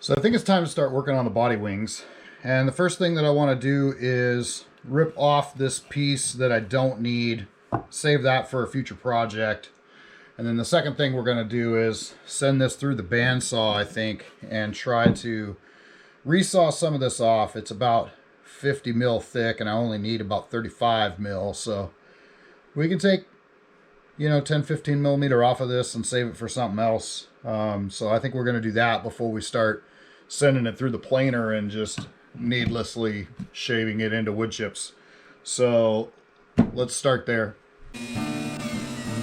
So I think it's time to start working on the body wings. And the first thing that I want to do is rip off this piece that I don't need, save that for a future project. And then the second thing we're going to do is send this through the bandsaw, I think, and try to resaw some of this off. It's about 50 mil thick and I only need about 35 mil. So we can take, 10, 15 millimeter off of this and save it for something else. So I think we're going to do that before we start sending it through the planer and just needlessly shaving it into wood chips. So let's start there.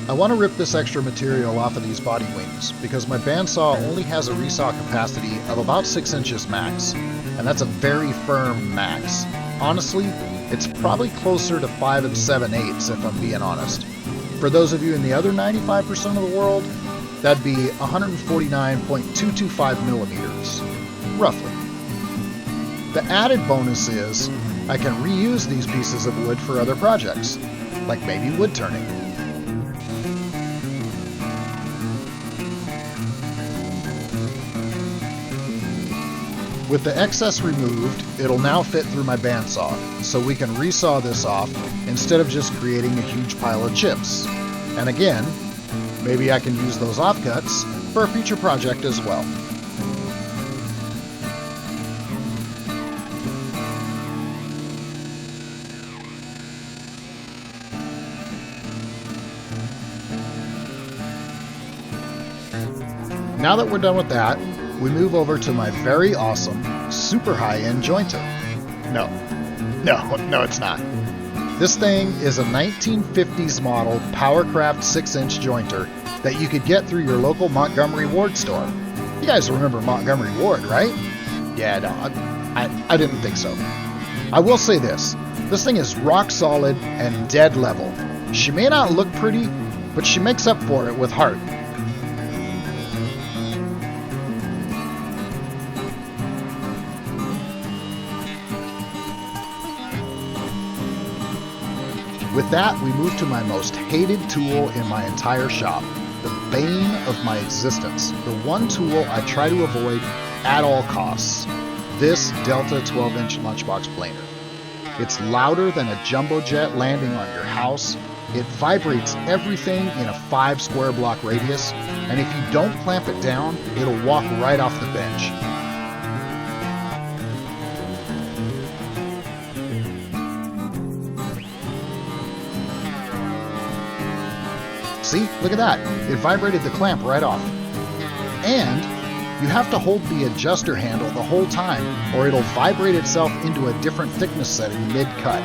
I want to rip this extra material off of these body wings because my bandsaw only has a resaw capacity of about 6 inches max, and that's a very firm max. Honestly, it's probably closer to 5 7/8 if I'm being honest. For those of you in the other 95% of the world, that'd be 149.225 millimeters, roughly. The added bonus is I can reuse these pieces of wood for other projects, like maybe wood turning. With the excess removed, it'll now fit through my bandsaw, so we can resaw this off instead of just creating a huge pile of chips. And again, maybe I can use those offcuts for a future project as well. Now that we're done with that, we move over to my very awesome, super high-end jointer. No, it's not. This thing is a 1950s model Powercraft 6-inch jointer that you could get through your local Montgomery Ward store. You guys remember Montgomery Ward, right? Yeah, no, I didn't think so. I will say this thing is rock solid and dead level. She may not look pretty, but she makes up for it with heart. With that, we move to my most hated tool in my entire shop, the bane of my existence, the one tool I try to avoid at all costs, this Delta 12-inch lunchbox planer. It's louder than a jumbo jet landing on your house, it vibrates everything in a 5 square block radius, and if you don't clamp it down, it'll walk right off the bench. See, look at that. It vibrated the clamp right off. And you have to hold the adjuster handle the whole time or it'll vibrate itself into a different thickness setting mid-cut.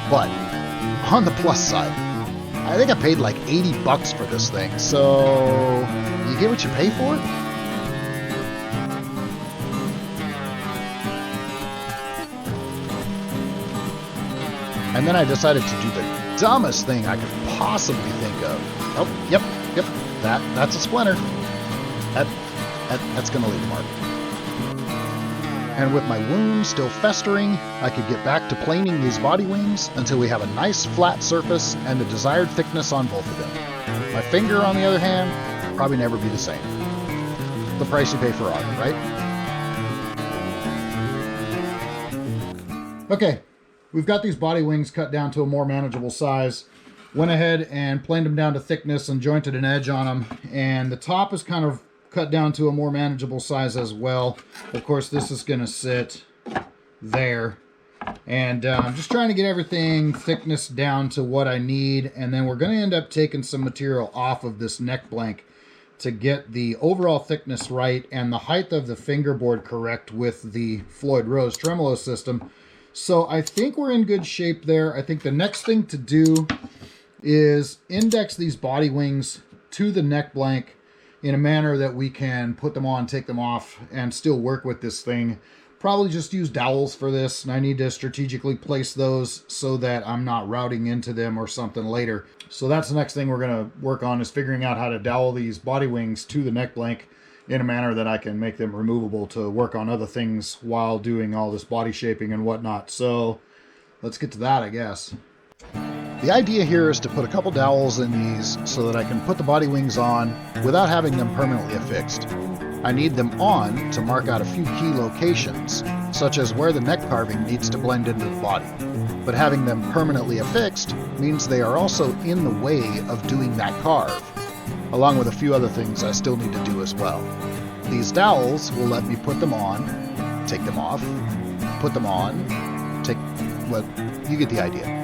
But on the plus side, I think I paid like 80 bucks for this thing, so you get what you pay for? And then I decided to do the dumbest thing I could possibly think of. Oh, yep, that's a splinter. That's gonna leave a mark. And with my wound still festering, I could get back to planing these body wings until we have a nice flat surface and the desired thickness on both of them. My finger, on the other hand, will probably never be the same. The price you pay for art, right? Okay, we've got these body wings cut down to a more manageable size. Went ahead and planed them down to thickness and jointed an edge on them. And the top is kind of cut down to a more manageable size as well. Of course, this is going to sit there. And I'm just trying to get everything thickness down to what I need. And then we're going to end up taking some material off of this neck blank to get the overall thickness right and the height of the fingerboard correct with the Floyd Rose tremolo system. So I think we're in good shape there. I think the next thing to do is index these body wings to the neck blank in a manner that we can put them on, take them off, and still work with this thing. Probably just use dowels for this, and I need to strategically place those so that I'm not routing into them or something later. So that's the next thing we're going to work on, is figuring out how to dowel these body wings to the neck blank in a manner that I can make them removable to work on other things while doing all this body shaping and whatnot. So let's get to that, I guess. The idea here is to put a couple dowels in these so that I can put the body wings on without having them permanently affixed. I need them on to mark out a few key locations, such as where the neck carving needs to blend into the body. But having them permanently affixed means they are also in the way of doing that carve, along with a few other things I still need to do as well. These dowels will let me put them on, take them off, put them on, well, you get the idea.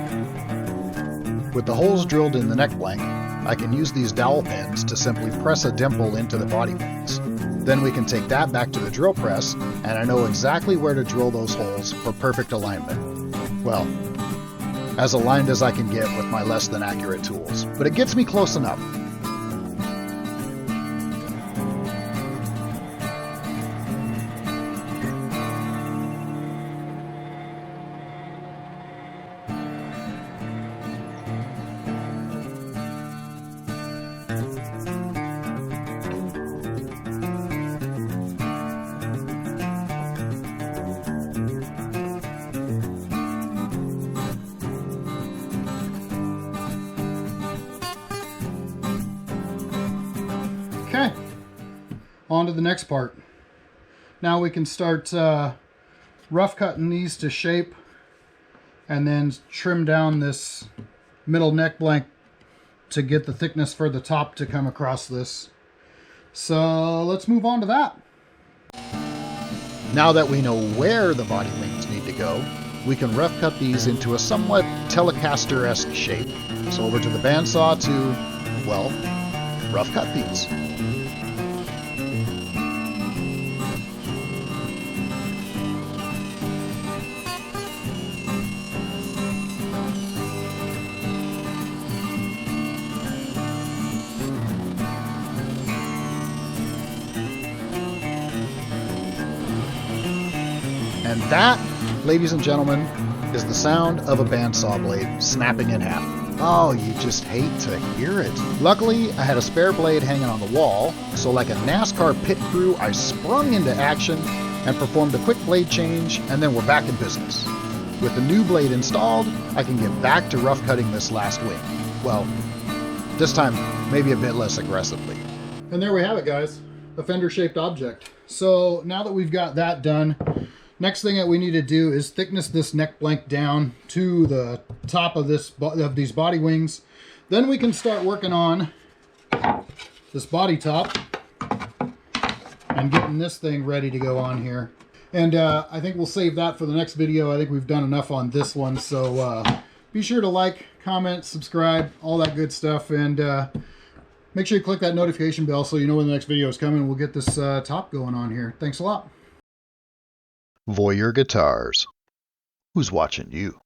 With the holes drilled in the neck blank, I can use these dowel pins to simply press a dimple into the body wings. Then we can take that back to the drill press, and I know exactly where to drill those holes for perfect alignment. Well, as aligned as I can get with my less than accurate tools, but it gets me close enough. Okay, on to the next part. Now we can start rough cutting these to shape and then trim down this middle neck blank to get the thickness for the top to come across this. So let's move on to that. Now that we know where the body wings need to go, we can rough cut these into a somewhat Hellcaster-esque shape. So over to the bandsaw to, well, rough cut these. And that, ladies and gentlemen, is the sound of a bandsaw blade snapping in half. Oh, you just hate to hear it. Luckily, I had a spare blade hanging on the wall, so like a NASCAR pit crew, I sprung into action and performed a quick blade change, and then we're back in business. With the new blade installed, I can get back to rough cutting this last wing. Well, this time, maybe a bit less aggressively. And there we have it, guys. A fender-shaped object. So now that we've got that done, next thing that we need to do is thickness this neck blank down to the top of these body wings. Then we can start working on this body top and getting this thing ready to go on here. And I think we'll save that for the next video. I think we've done enough on this one. So be sure to like, comment, subscribe, all that good stuff. And make sure you click that notification bell so you know when the next video is coming. We'll get this top going on here. Thanks a lot. Voyeur Guitars. Who's watching you?